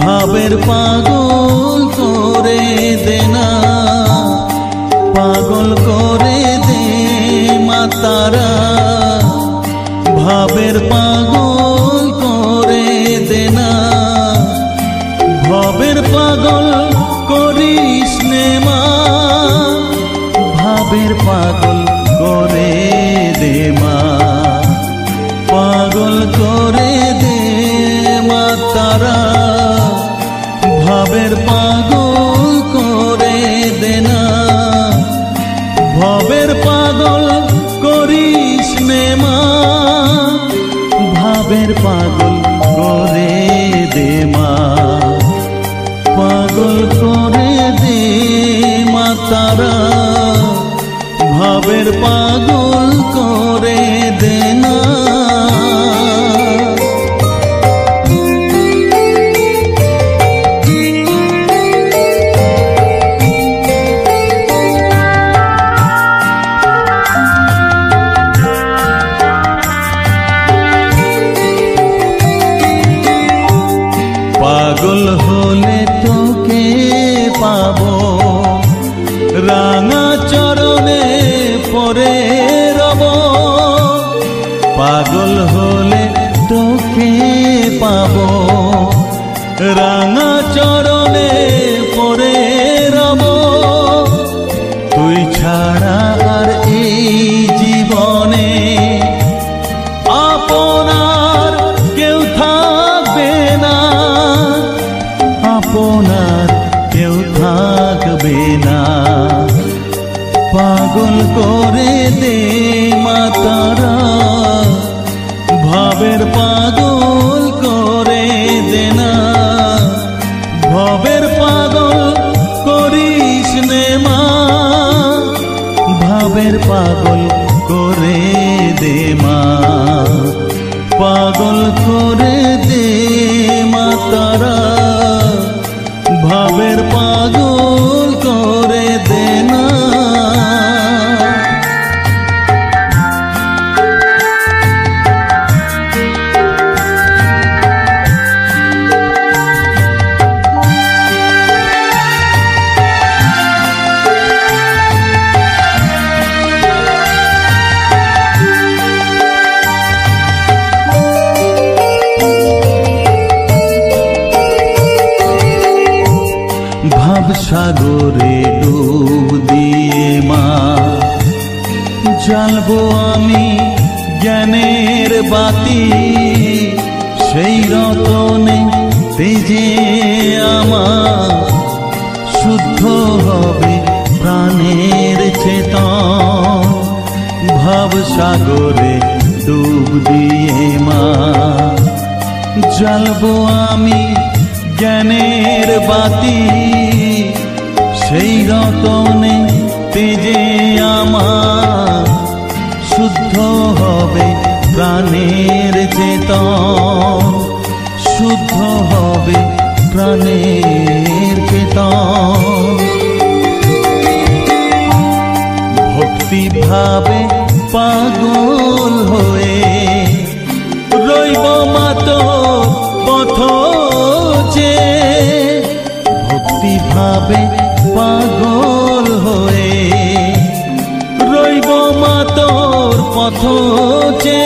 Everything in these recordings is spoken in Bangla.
ভাবের পাগল করে দে না, পাগল করে দে মা তারা, ভাবের পাগল করে দে না, ভবের পাগল করিস নে মা, ভাবের পাগল করে দে মা, পাগল করে দে মা তারা, ভাবের পাগল করে দে না, ভবের পাগল করিস নে মা, ভাবের পাগল করে দে মা, পাগল করে দে মা তারা, ভাবের পাগল করে দে না। পাগল হলে তোকে পাবো, রাঙা চরণে পরে রব, পাগল হলে তোকে পাবো, রাঙা চরণে পরে রব, তুই ছাড়া আর এই জীবনে আপনার কেউ থাকবে না, আপনার কেউ থাকবে না, পাগল করে দে মা তারা, ভাবের পাগল করে দে না, ভবের পাগল করিস নে মা, ভাবের পাগল করে দে মা, পাগল করে দে মা তারা, ভাবের পাগল করে দে না। ভাব সাগরে ডুব দিয়ে মা, জ্বালবো আমি জ্ঞানের বাতি, সেই রতনে তেজে আমার শুদ্ধ হবে প্রাণের চেতন, ভাব সাগরে ডুব দিয়ে মা, জ্বালবো আমি জ্ঞানের বাতি, সেই রতনে তেজে আমার শুদ্ধ হবে প্রাণের চেতন, শুদ্ধ হবে প্রাণের চেতন, ভক্তি ভাবে পাগল হয়ে রইব মাতো পথ যে, ভক্তি ভাবে পাগল হয়ে রইব মা তোর পথ যে,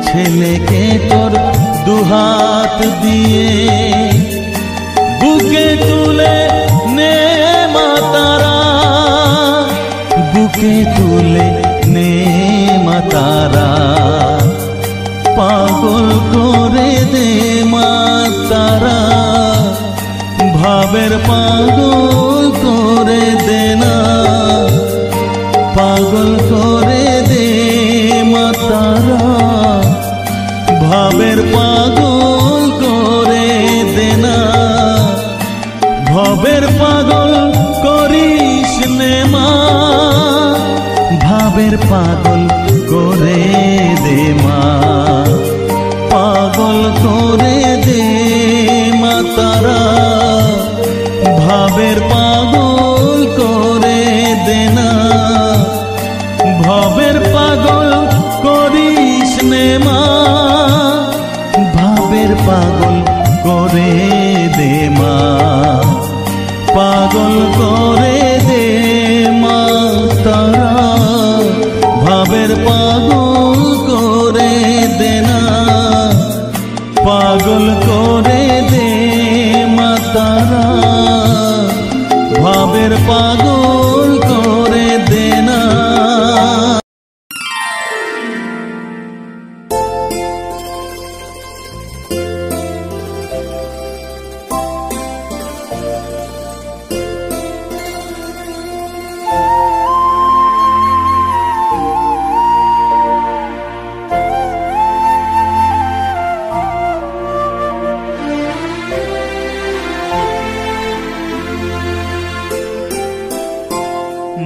ছেলেকে তোর দুহাত দিয়ে বুকে তুলে নে মা তারা, বুকে তুলে নে মা তারা, পাগল করে দে মা তারা, ভাবের পাগল করে দে না, পাগল করে দে মা তারা, ভাবের পাগল করে দে না, ভবের পাগল করিস নে মা, ভাবের পাগল করে দে মা, পাগল করে দে মা তারা, ভাবের পাগল করে দে না, ভবের পাগল করিস নে মা, ভাবের পাগল করে দে মা, পাগল করে দে মা তারা, ভাবের পাগল করে দে না, পাগল করে দে মা তারা, ভাবের পাগল করে দে না।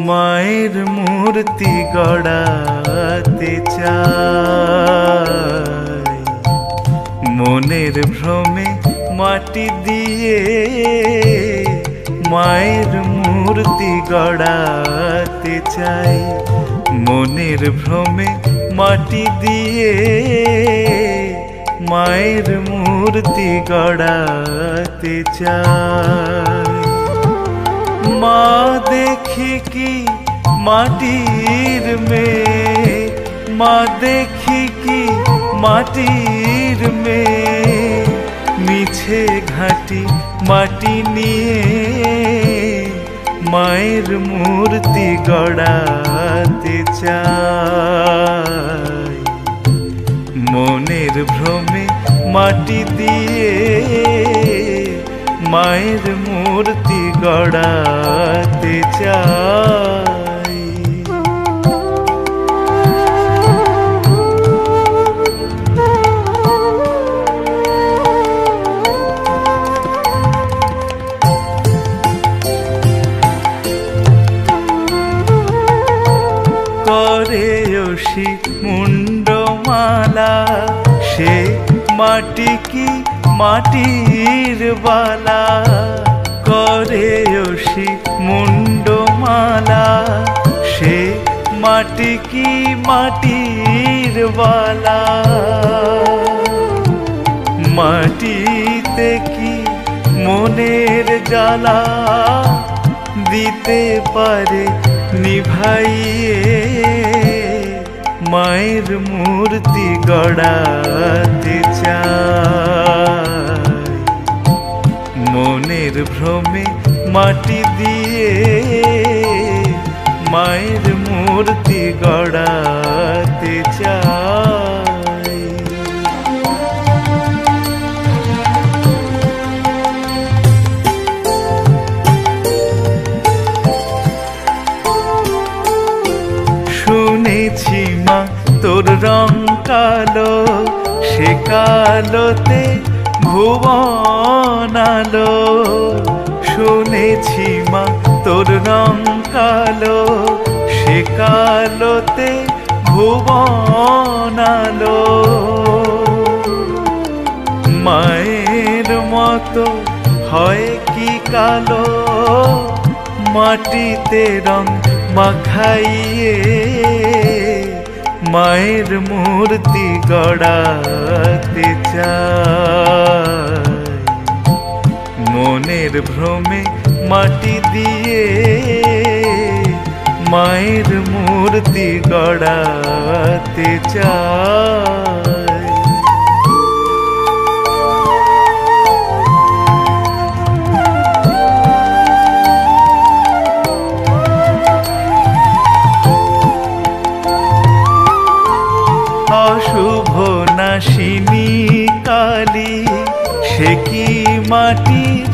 মায়ের মূর্তি গড়াতে চাই, মনের ভ্রমে মাটি দিয়ে মায়ের মূর্তি গড়াতে চাই, মনের ভ্রমে মাটি দিয়ে মায়ের মূর্তি গড়াতে চাই। মা দেখি কি মাটির মেয়ে, মা দেখি কি মাটির মেয়ে, মিছে ঘাটি মাটি নিয়ে মায়ের মূর্তি গড়াতে চাই, মনের ভ্রমে মাটি দিয়ে মায়ের মূর্তি গড়াতে চাই। করে ওষি মুন্ডমালা, সে মাটি কি মাটির বালা, করে ওষি মুন্ডমালা, সে মাটি কি মাটির বালা, মাটিতে কি মনের জ্বালা দিতে পারে নিভাইয়ে মায়ের মূর্তি গড়াতে চাই, মনের ভ্রমে মাটি দিয়ে মায়ের মূর্তি গড়াতে চাই। শুনেছি মা তোর রং কালো, সে কালোতে ভুবন আলো, শুনেছি মা তোর রং কালো, সে কালোতে ভুবন আলো, মায়ের মতো হয় কি কালো, মাটিতে রং মাখাইয়ে মায়ের মূর্তি গড়াতে চাই, মনের ভ্রমে মাটি দিয়ে মায়ের মূর্তি গড়াতে চাই। অশুভ নাশিনী কালী, সে কি মাটির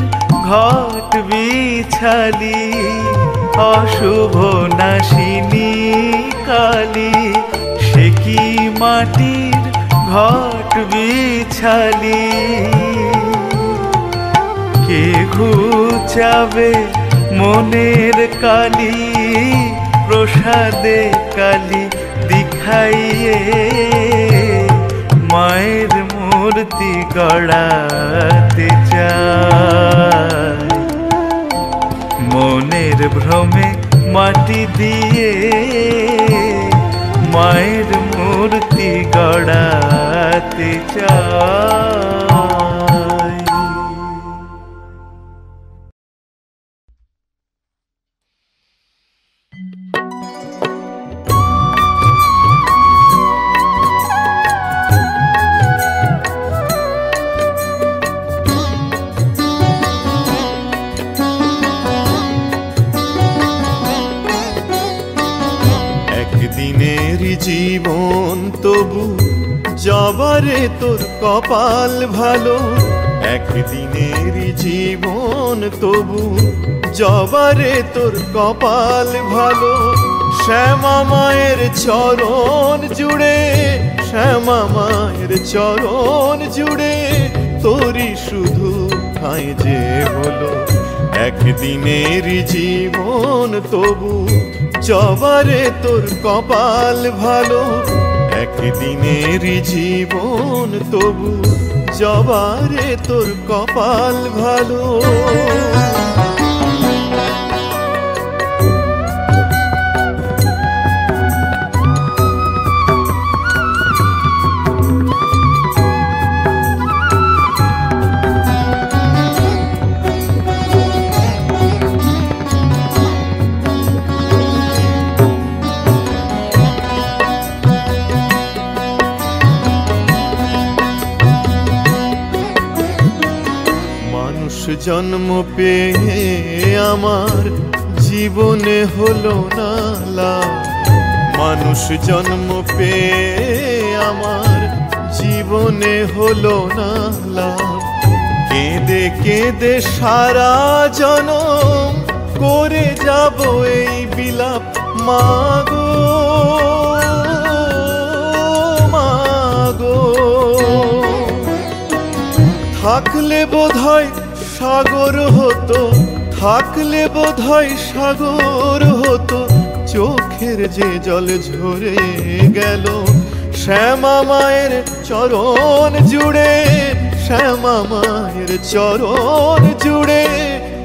ঘট বিছালি, অশুভ নাশিনী কালী, সে কি মাটির ঘট বিছালি, কে ঘুচাবে মনের কালি, প্রসাদে কালি দিখাইয়ে মায়ের মূর্তি গড়াতে চাই, মনের ভ্রমে মাটি দিয়ে মায়ের মূর্তি গড়াতে চাই। তবু যাবারে তোর কপাল ভালো একদিনের জীবন তবু যাবারে তোর কপাল ভালো শ্যামা মায়ের চরণ জুড়ে শ্যামা মায়ের চরণ জুড়ে তোরই শুধু ঠাঁই যে হলো একদিনের জীবন তবু যাবারে তোর কপাল ভালো একদিনের জীবন তবু যাবারে তোর কপাল ভালো জন্ম পেয়ে আমার জীবনে হলো না লাভ মানুষ জন্ম পেয়ে আমার জীবনে হলো না লাভ কেঁদে কেঁদে সারা জনম করে যাব এই বিলাপ মাগো মাগো থাকলে বোধহয় সাগর হতো থাকলে বোধহয় সাগর হতো চোখের যে জল ঝরে গেল শ্যামা মায়ের চরণ জুড়ে শ্যামা মায়ের চরণ জুড়ে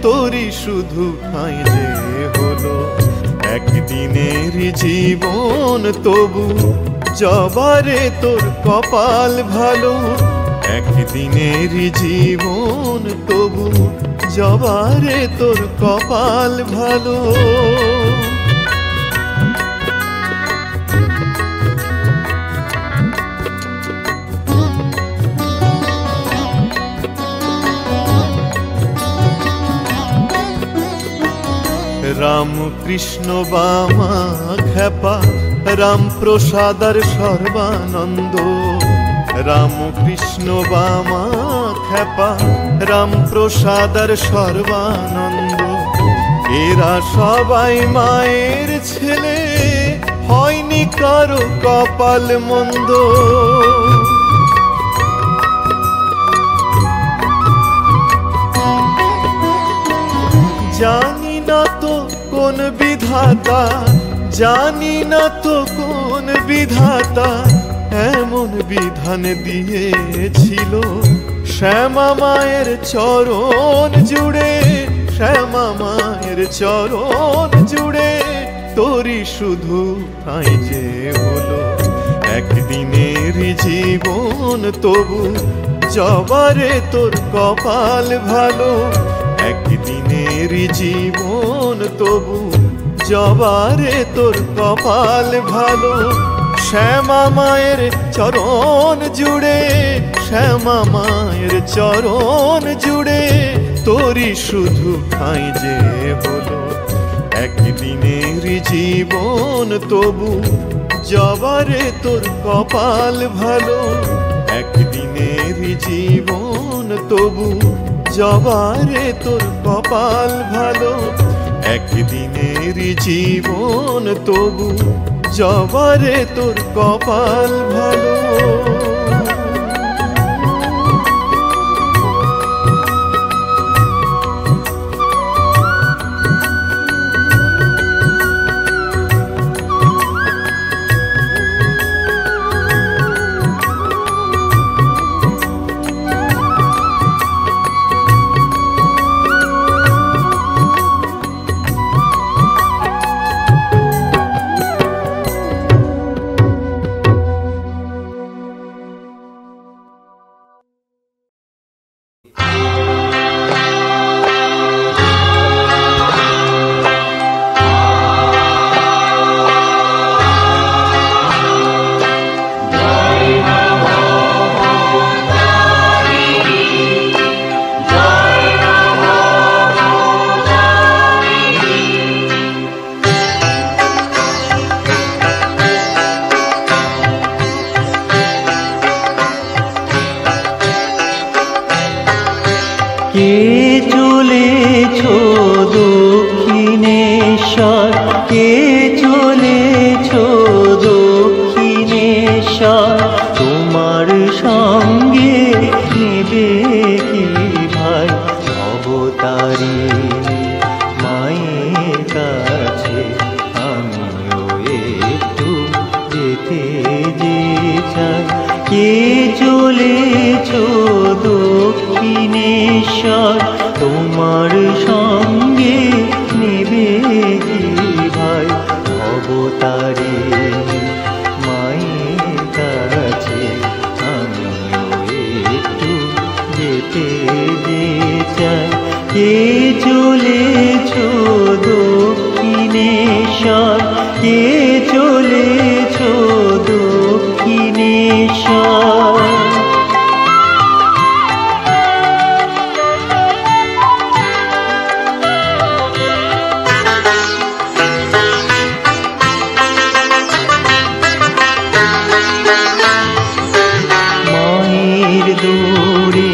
তোরই শুধু ঠাঁই যে হলো একদিনের জীবন তবু যাবারে তোর কপাল ভালো একদিনের জীবন তবু যাবারে তোর কপাল ভালো রামকৃষ্ণ বামা খেপা রামপ্রসাদ আর সর্বানন্দ রামকৃষ্ণ বামা খেপা রামপ্রসাদ আর সর্বানন্দ এরা সবাই মায়ের ছেলে হয়নি কারো কপাল মন্দ জানি না তো কোন বিধাতা জানি না তো কোন বিধাতা এমন বিধান দিয়েছিল শ্যামা মায়ের চরণ জুড়ে শ্যামা মায়ের চরণ জুড়ে তোরই শুধু ঠাঁই যে হলো একদিনের জীবন তবু যাবারে তোর কপাল ভালো একদিনের জীবন তবু যাবারে তোর কপাল ভালো শ্যামা মায়ের চরণ জুড়ে শ্যামা মায়ের চরণ জুড়ে তোরই শুধু ঠাঁই যে হলো একদিনের জীবন তবু যাবারে তোর কপাল ভালো একদিনের জীবন তবু যাবারে তোর কপাল ভালো একদিনের জীবন তবু যাবারে তোর কপাল ভালো কে চলেছ দক্ষিণেশ্বর, কে চলেছ দক্ষিণেশ্বর, তোমার সঙ্গে নেবে কি ভাই অবতারী মায়ের কাছে আমিও একটু যেতে যে চাই। কে চলেছ দক্ষিণেশ্বর, তোমার সঙ্গে নেবে কি ভাই অবতারী মায়ের কাছে আমিও একটু যেতে যে চাই। কে চলেছ দক্ষিণেশ্বর, কে চলেছ দক্ষিণেশ্বর। মায়ের দূরে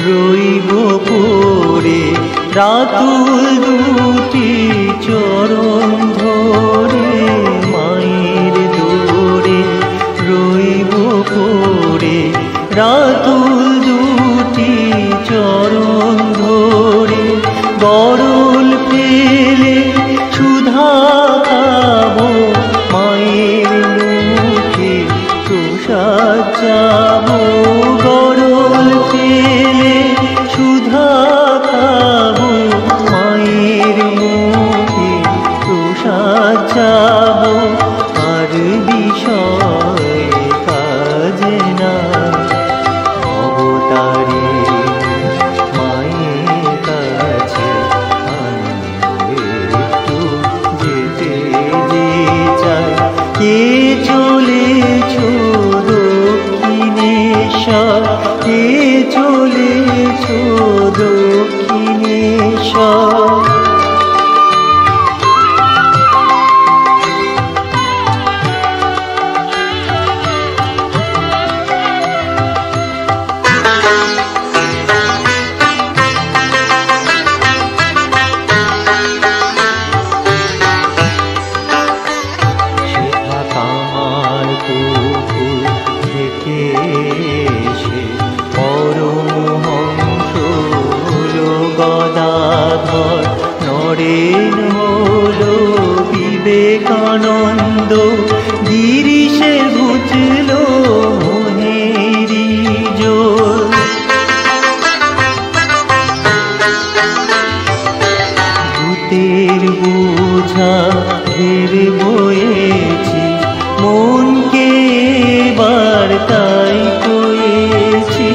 রইব পড়ে রাতুল দুটি চরণ ধরে, মায়ের দূরে রইব পড়ে রাতুল দুটি চরণ ধরে, গরল ফেলে সুধা খাবো মায়ের মুখে প্রসাদ চাবো, গরল ফেলে সুধা খাবো মায়ের মুখে প্রসাদ চাবো। আর বিষয় কাজ না অবতারী মায়ের কাছে আমি একটু যেতে যে চাই। কে চলেছ দক্ষিণেশ্বর, কে চলেছ দক্ষিণেশ্বর। নরেন হলো বিবেকানন্দ, গিরিশে ঘুচল মোহেরি জোর। ভূতের বোঝা ফের বয়েছি মনকে বার্তায় কয়েছি,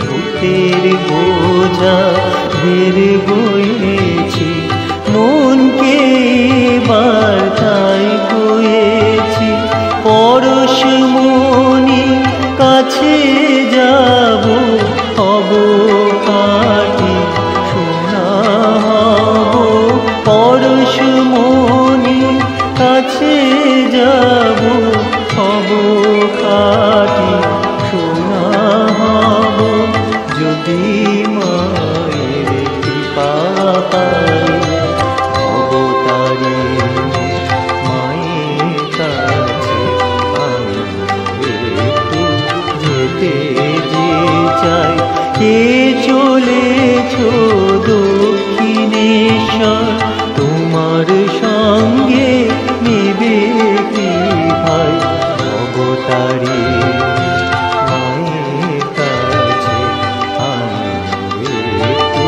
ভূতের বোঝা ফের বয়েছি মনকে বার্তায় কয়েছি। পরশমণি কাছে যাব হব কাটি সোনা হব, পরশমণি কাছে যাব হব কাটি সোনা হব। যদি মায়ের কৃপা পাই অবতারী মায়ের কাছে আমি একটু যেতে যে চাই। কে চলেছ দক্ষিণেশ্বর, তোমার সঙ্গে নেবে কি ভাই অবতারী মায়ের কাছে আমি একটু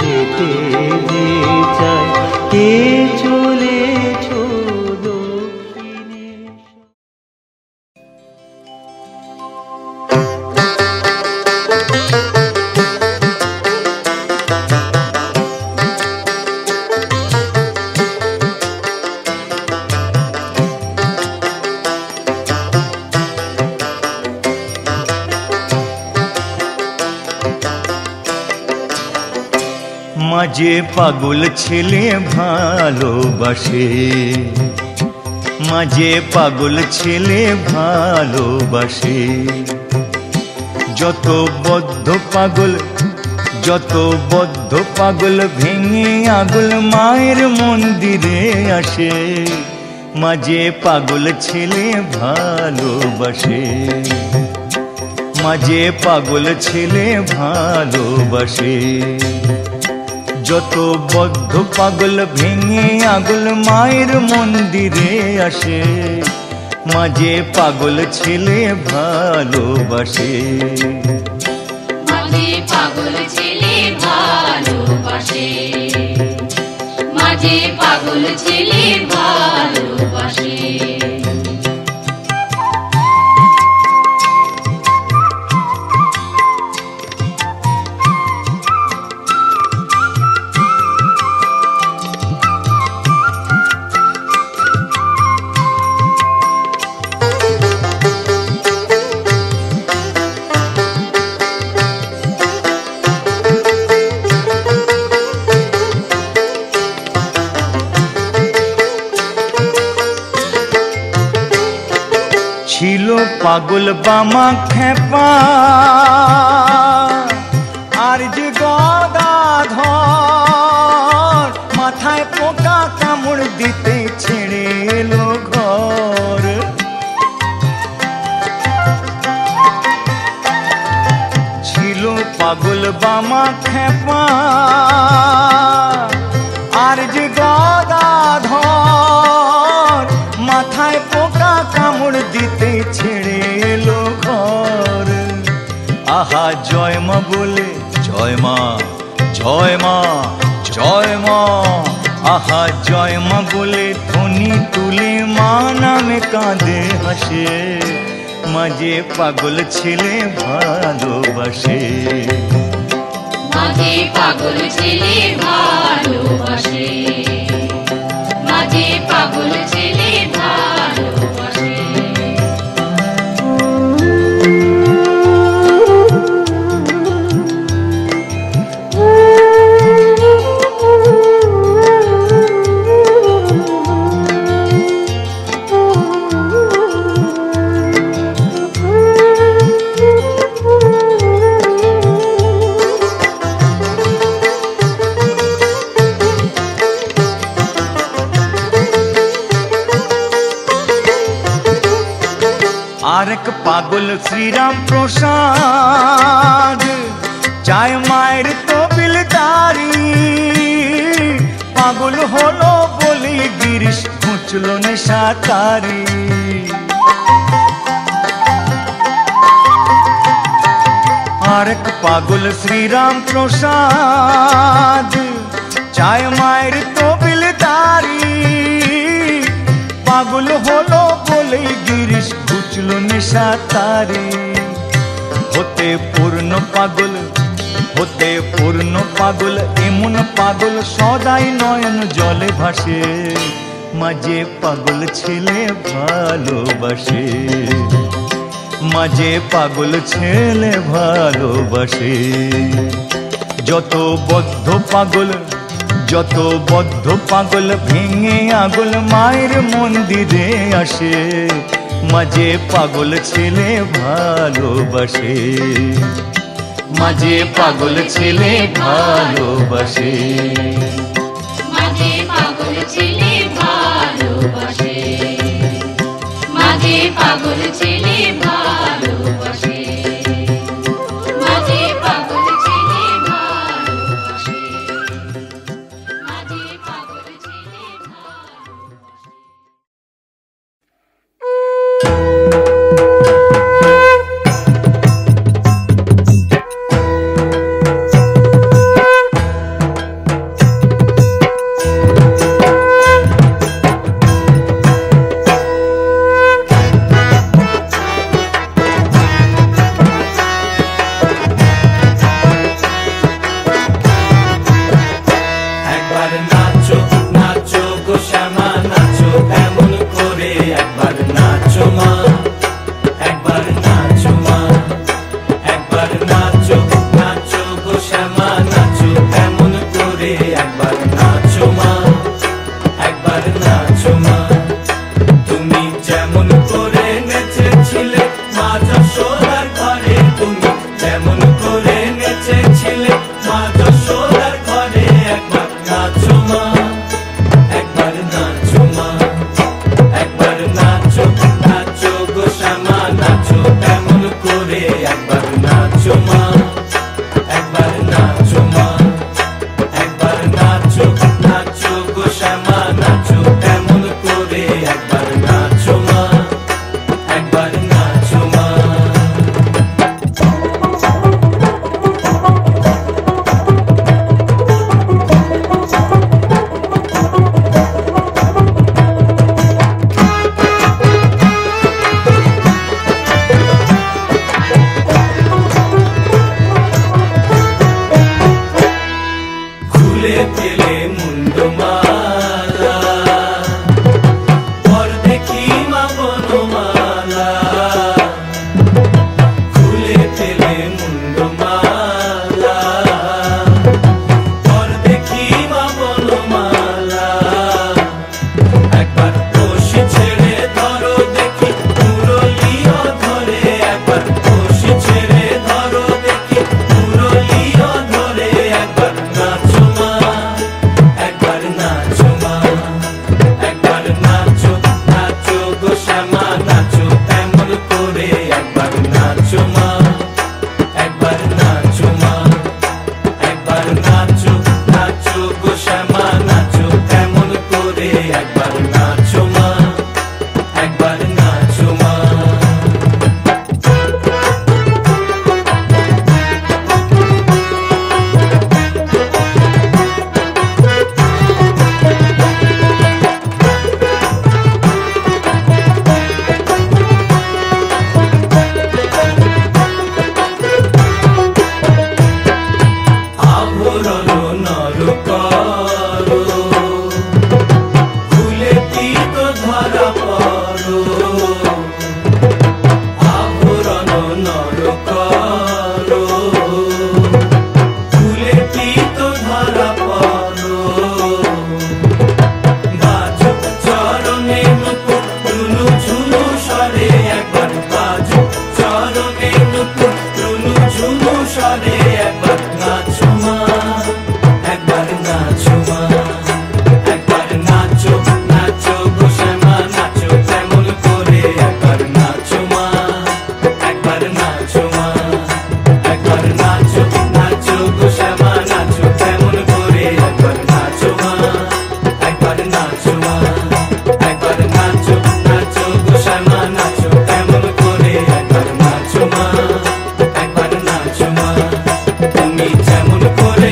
যেতে যে চাই। কে চলেছ দক্ষিণেশ্বর। মাঝে পাগল ছেলে ভালোবাসে, মাঝে পাগল ছেলে ভালোবাসে, যত বদ্ধ পাগল যত বদ্ধ পাগল ভেঙে আগুল মায়ের মন্দিরে আসে, মাঝে পাগল ছেলে ভালোবাসে, মাঝে পাগল ছেলে ভালোবাসে। যত বদ্ধ পাগল ভেঙে আগুল মায়ের মন্দিরে আসে, মাঝে পাগল ছেলে ভালোবাসে, মাঝে পাগল ছেলে ভালোবাসে, মাঝে পাগল ছেলে ভালোবাসে। ছিল পাগল বামা খেপা আর যে গদাধর, মাথায় পোকা কামড় দিতে ছেড়ে এলো ঘর। ছিল পাগল বামা খেপা আর যে গদাধর, মাথায় পোকা কামড় দিতে ছেড়ে এলো ঘর। আহা জয় মা বলে, জয় মা জয় মা জয় মা, আহা জয় মা বলে ধ্বনি তুলে মা নামে কাঁদে হাসে, মাঝে পাগল ছেলে ভালোবাসে, মাঝে পাগল ছেলে ভালোবাসে, মাঝে পাগল ছেলে ভালোবাসে। আরেক পাগল শ্রীরাম প্রসাদ চায় মায়ের তবিলদারি, পাগল হলো বলে গিরিশ মুচল নেশাতারি। আরেক পাগল শ্রীরাম প্রসাদ চায় মায়ের তবিলদারি, পাগল হলো বলে গিরিশ ঘুচল নেশাতারি। হতে পূর্ণ পাগল, হতে পূর্ণ পাগল, এমন পাগল সদাই নয়ন জলে ভাসে, মাঝে পাগল ছেলে ভালোবাসে, মাঝে পাগল ছেলে ভালোবাসে। যত বদ্ধ পাগল, যত বদ্ধ পাগল ভেঙে আগুল মায়ের মন্দিরে আসে, মাঝে পাগল ছেলে ভালোবাসে, মাঝে পাগল ছেলে ভালোবাসে, মাঝে পাগল ছেলে ভালোবাসে, মাঝে পাগল ছেলে ভালোবাসে, মাঝে পাগল ছেলে ভালোবাসে, মাঝে পাগল ছেলে ভালোবাসে। মা যশোদার ঘরে একবার নাচো মা, একবার নাচো মা, একবার নাচো নাচো গো শ্যামা নাচো কেমন করে, একবার নাচো মা, একবার নাচো মা, একবার নাচো নাচো গো শ্যামা নাচো কেমন করে, একবার নাচো মা, একবার নাচো মা। খুলে ফেলে মুন্ডমালা পর দেখি মা বনমালা, খুলে ফেলে মুন্ডমালা পর দেখি মা বনমালা, একবার রশি ছেড়ে ধরো দেখি মুরলিও ধরে, একবার রশি ছেড়ে ধরো দেখি মুরলিও ধরে, একবার নাচো মা, একবার নাচো মা, একবার নাচো নাচো গো শ্যামা নাচো কেমন করে, একবার নাচো মা, একবার নাচো মা, একবার নাচো নাচো গো শ্যামা নাচো কেমন করে, একবার নাচো মা, একবার নাচো মা। আভরণ নর করো খুলে তীত ধরা পড়ো, আভরণ নর করো খুলে তীত ধরা পড়ো, বাজুক চরণে মুকুট রুনু ঝুনু স্বরে, একবার বাজুক চরণে মুকুট রুনু ঝুনু স্বরে, একবার নাচো মা, একবার নাচো মা, একবার নাচো নাচো গো শ্যামা নাচো কেমন করে, একবার নাচো মা, একবার নাচো মা, একবার নাচো নাচো গো শ্যামা নাচো কেমন করে, একবার নাচো মা, একবার নাচো মা, একবার নাচো নাচো গো শ্যামা নাচো কেমন করে, একবার নাচো মা, একবার নাচো মা, তুমি যেমন করে